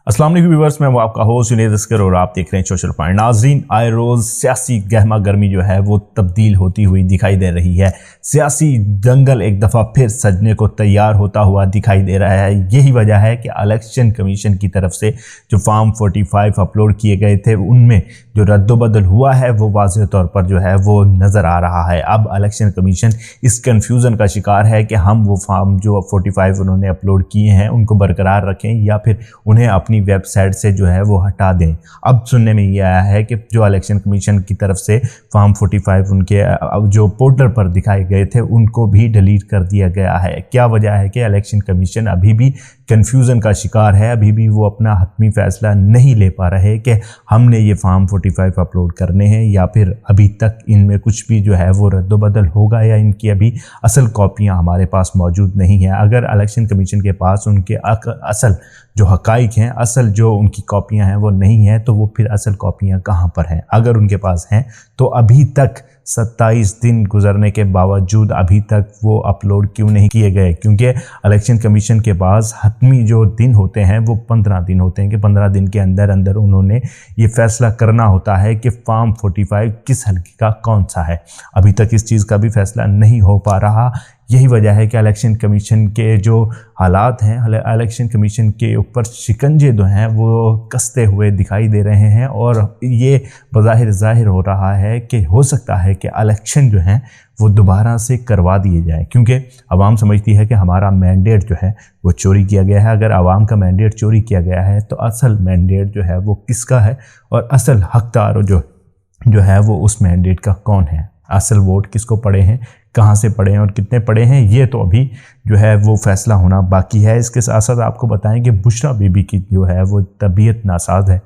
अस्सलाम वालेकुम व्यूअर्स, मैं वो आपका होस्ट जुनैद अस्कर और आप देख रहे हैं सोशल पॉइंट। नाज़रीन, आए रोज़ सियासी गहमा गर्मी जो है वो तब्दील होती हुई दिखाई दे रही है। सियासी दंगल एक दफ़ा फिर सजने को तैयार होता हुआ दिखाई दे रहा है। यही वजह है कि इलेक्शन कमीशन की तरफ से जो फॉर्म 45 अपलोड किए गए थे उनमें जो रद्दोबदल हुआ है वो वाज़ेह तौर पर जो है वो नज़र आ रहा है। अब इलेक्शन कमीशन इस कन्फ्यूज़न का शिकार है कि हम वो फॉर्म जो 45 उन्होंने अपलोड किए हैं उनको बरकरार रखें या फिर उन्हें अपनी वेबसाइट से जो है वो हटा दें। अब सुनने में ये आया है कि जो इलेक्शन कमीशन की तरफ से फॉर्म 45 उनके जो पोर्टल पर दिखाए गए थे उनको भी डिलीट कर दिया गया है। क्या वजह है कि इलेक्शन कमीशन अभी भी कन्फ्यूज़न का शिकार है, अभी भी वो अपना हतमी फ़ैसला नहीं ले पा रहे कि हमने ये फॉर्म 45 अपलोड करने हैं या फिर अभी तक इनमें कुछ भी जो है वो रद्दोबदल होगा या इनकी अभी असल कॉपियाँ हमारे पास मौजूद नहीं हैं। अगर इलेक्शन कमीशन के पास उनके असल जो हक़ाइक़ हैं, असल जो उनकी कॉपियाँ हैं वो नहीं हैं, तो वो फिर असल कॉपियाँ कहाँ पर हैं? अगर उनके पास हैं तो अभी तक 27 दिन गुजरने के बावजूद अभी तक वो अपलोड क्यों नहीं किए गए? क्योंकि इलेक्शन कमीशन के पास हतमी जो दिन होते हैं वो 15 दिन होते हैं कि 15 दिन के अंदर अंदर उन्होंने ये फ़ैसला करना होता है कि फॉर्म 45 किस हल्के का कौन सा है। अभी तक इस चीज़ का भी फ़ैसला नहीं हो पा रहा। यही वजह है कि इलेक्शन कमीशन के जो हालात हैं, इलेक्शन कमीशन के ऊपर शिकंजे जो हैं वो कसते हुए दिखाई दे रहे हैं और ये बज़ाहिर ज़ाहिर हो रहा है कि हो सकता है कि इलेक्शन जो हैं वो दोबारा से करवा दिए जाएं, क्योंकि आवाम समझती है कि हमारा मैंडेट जो है वो चोरी किया गया है। अगर आवाम का मैंडेट चोरी किया गया है तो असल मैंडेट जो है वो किसका है और असल हकदार जो है वो उस मैंडेट का कौन है? असल वोट किसको पड़े हैं, कहाँ से पड़े हैं और कितने पड़े हैं, ये तो अभी जो है वो फ़ैसला होना बाकी है। इसके साथ साथ आपको बताएं कि बुशरा बीबी की जो है वो तबीयत नासाज है।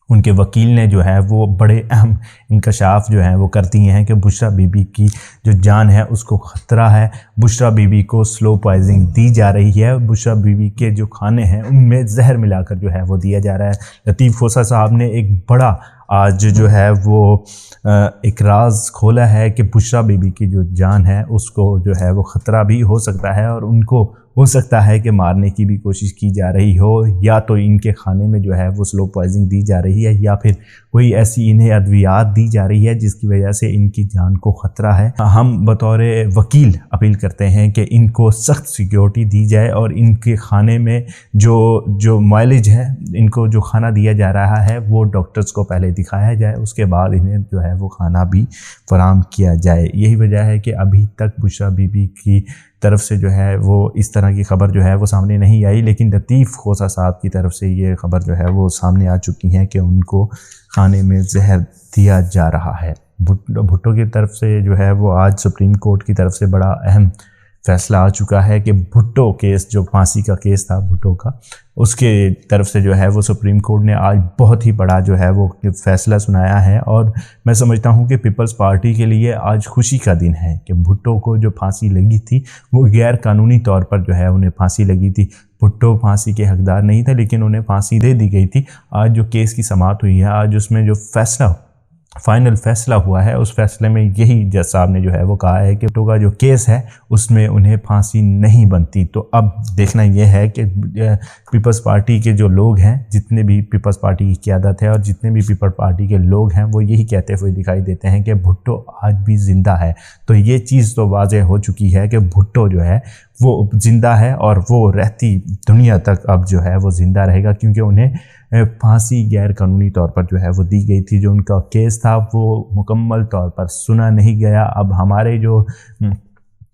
उनके वकील ने जो है वो बड़े अहम इंकशाफ जो है वो कर दिए हैं कि बुशरा बीबी की जो जान है उसको ख़तरा है। बुशरा बीबी को स्लो पॉइजनिंग दी जा रही है। बुशरा बीबी के जो खाने हैं उनमें जहर मिलाकर जो है वो दिया जा रहा है। लतीफ़ खोसा साहब ने एक बड़ा आज जो है वो एक राज खोला है कि बुशरा बीबी की जो जान है उसको जो है वो ख़तरा भी हो सकता है और उनको हो सकता है कि मारने की भी कोशिश की जा रही हो, या तो इनके खाने में जो है वो स्लो पॉइजनिंग दी जा रही है या फिर कोई ऐसी इन्हें अद्वियात दी जा रही है जिसकी वजह से इनकी जान को ख़तरा है। हम बतौर वकील अपील करते हैं कि इनको सख्त सिक्योरिटी दी जाए और इनके खाने में जो माइलेज है, इनको जो खाना दिया जा रहा है वो डॉक्टर्स को पहले दिखाया जाए, उसके बाद इन्हें जो है वो खाना भी फराहम किया जाए। यही वजह है कि अभी तक बुशरा बीबी की तरफ से जो है वो इस तरह की खबर जो है वो सामने नहीं आई, लेकिन लतीफ़ खोसा साहब की तरफ से ये खबर जो है वो सामने आ चुकी है कि उनको खाने में जहर दिया जा रहा है। भुट्टो की तरफ से जो है वो आज सुप्रीम कोर्ट की तरफ से बड़ा अहम फ़ैसला आ चुका है कि भुट्टो केस, जो फांसी का केस था भुट्टो का, उसके तरफ से जो है वो सुप्रीम कोर्ट ने आज बहुत ही बड़ा जो है वो फ़ैसला सुनाया है। और मैं समझता हूँ कि पीपल्स पार्टी के लिए आज खुशी का दिन है कि भुट्टो को जो फांसी लगी थी वो गैर कानूनी तौर पर जो है उन्हें फांसी लगी थी। भुट्टो फांसी के हकदार नहीं थे लेकिन उन्हें फांसी दे दी गई थी। आज जो केस की समाअत हुई है, आज उसमें जो फाइनल फ़ैसला हुआ है, उस फैसले में यही जज साहब ने जो है वो कहा है कि भुट्टो का जो केस है उसमें उन्हें फांसी नहीं बनती। तो अब देखना यह है कि पीपल्स पार्टी के जो लोग हैं, जितने भी पीपल्स पार्टी की क़यादत है और जितने भी पीपल्स पार्टी के लोग हैं, वो यही कहते हुए दिखाई देते हैं कि भुट्टो आज भी ज़िंदा है। तो ये चीज़ तो वाज़ेह हो चुकी है कि भुट्टो जो है वो ज़िंदा है और वो रहती दुनिया तक अब जो है वो ज़िंदा रहेगा, क्योंकि उन्हें फांसी गैर कानूनी तौर पर जो है वो दी गई थी। जो उनका केस था वो मुकम्मल तौर पर सुना नहीं गया। अब हमारे जो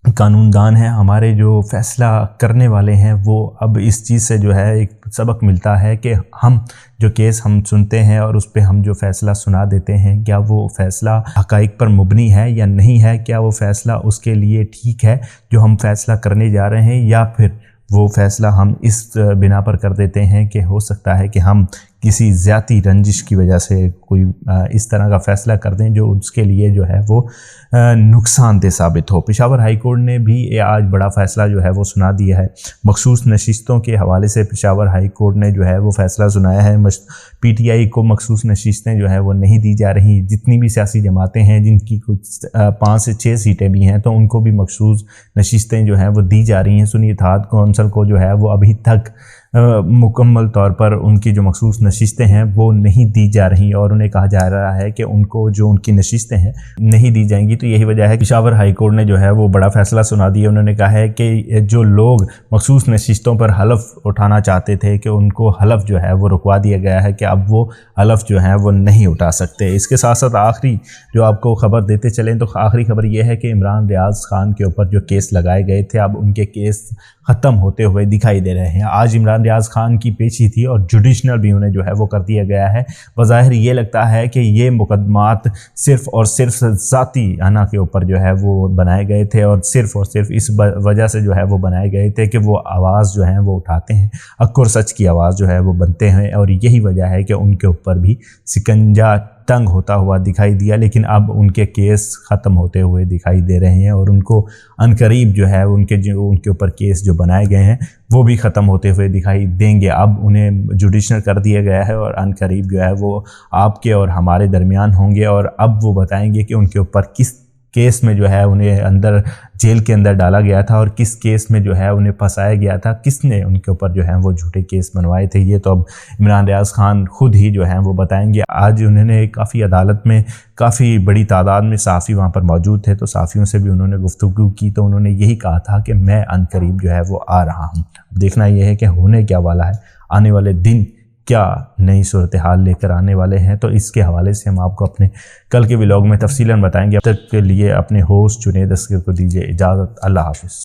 कानूनदान हैं, हमारे जो फ़ैसला करने वाले हैं, वो अब इस चीज़ से जो है एक सबक मिलता है कि हम जो केस हम सुनते हैं और उस पर हम जो फ़ैसला सुना देते हैं, क्या वो फ़ैसला हक़ाइक़ पर मुबनी है या नहीं है? क्या वो फ़ैसला उसके लिए ठीक है जो हम फ़ैसला करने जा रहे हैं, या फिर वो फ़ैसला हम इस बिना पर कर देते हैं कि हो सकता है कि हम किसी ज़्यादी रंजिश की वजह से कोई इस तरह का फ़ैसला कर दें जो उसके लिए जो है वो नुकसानदेह साबित हो। पेशावर हाई कोर्ट ने भी आज बड़ा फ़ैसला जो है वो सुना दिया है। मखसूस नशिस्तों के हवाले से पेशावर हाई कोर्ट ने जो है वो फ़ैसला सुनाया है। PTI को मखसूस नशिस्तें जो है वो नहीं दी जा रही। जितनी भी सियासी जमातें हैं जिनकी कुछ 5 से 6 सीटें भी हैं, तो उनको भी मखसूस नशिस्तें जो हैं वो दी जा रही हैं। सुन्नी इत्तेहाद कौंसिल को जो है वो अभी तक मुकम्मल तौर पर उनकी जो मखसूस नशिस्तें हैं वो नहीं दी जा रही और उन्हें कहा जा रहा है कि उनको जो उनकी नशिस्तें हैं नहीं दी जाएंगी। तो यही वजह है कि पेशावर हाई कोर्ट ने जो है वो बड़ा फैसला सुना दिया। उन्होंने कहा है कि जो लोग मखसूस नशिस्तों पर हलफ उठाना चाहते थे कि उनको हलफ जो है वो रुकवा दिया गया है कि अब वो हलफ जो है वो नहीं उठा सकते। इसके साथ साथ आखिरी जो आपको खबर देते चलें तो आखिरी खबर ये है कि इमरान रियाज खान के ऊपर जो केस लगाए गए थे अब उनके केस ख़त्म होते हुए दिखाई दे रहे हैं। आज इमरान रियाज खान की पेशी थी और जुडिशनल भी उन्हें जो है वो कर दिया गया है। बज़ाहिर ये लगता है कि ये मुकदमात सिर्फ़ और सिर्फ ज़ाती अना के ऊपर जो है वो बनाए गए थे और सिर्फ इस वजह से जो है वो बनाए गए थे कि वो आवाज़ जो है वो उठाते हैं, अक्कर सच की आवाज़ जो है वो बनते हैं और यही वजह है कि उनके ऊपर भी शिकंजा तंग होता हुआ दिखाई दिया। लेकिन अब उनके केस ख़त्म होते हुए दिखाई दे रहे हैं और उनको अनकरीब जो है उनके ऊपर केस जो बनाए गए हैं वो भी ख़त्म होते हुए दिखाई देंगे। अब उन्हें जुडिशनल कर दिया गया है और अनकरीब जो है वो आपके और हमारे दरमियान होंगे और अब वो बताएंगे कि उनके ऊपर किस केस में जो है उन्हें अंदर जेल के अंदर डाला गया था और किस केस में जो है उन्हें फंसाया गया था, किसने उनके ऊपर जो है वो झूठे केस बनवाए थे। ये तो अब इमरान रियाज खान खुद ही जो है वो बताएंगे। आज उन्होंने काफ़ी अदालत में काफ़ी बड़ी तादाद में सहाफ़ी वहाँ पर मौजूद थे तो सहाफ़ियों से भी उन्होंने गुफ्तगू की तो उन्होंने यही कहा था कि मैं अनकरीब जो है वो आ रहा हूँ। देखना यह है कि होने क्या वाला है, आने वाले दिन क्या नई सूरत हाल लेकर आने वाले हैं। तो इसके हवाले से हम आपको अपने कल के व्लॉग में तफसीलन बताएंगे। अब तक के लिए अपने होस्ट जुनैद अस्कर को दीजिए इजाज़त। अल्लाह हाफ़िज़।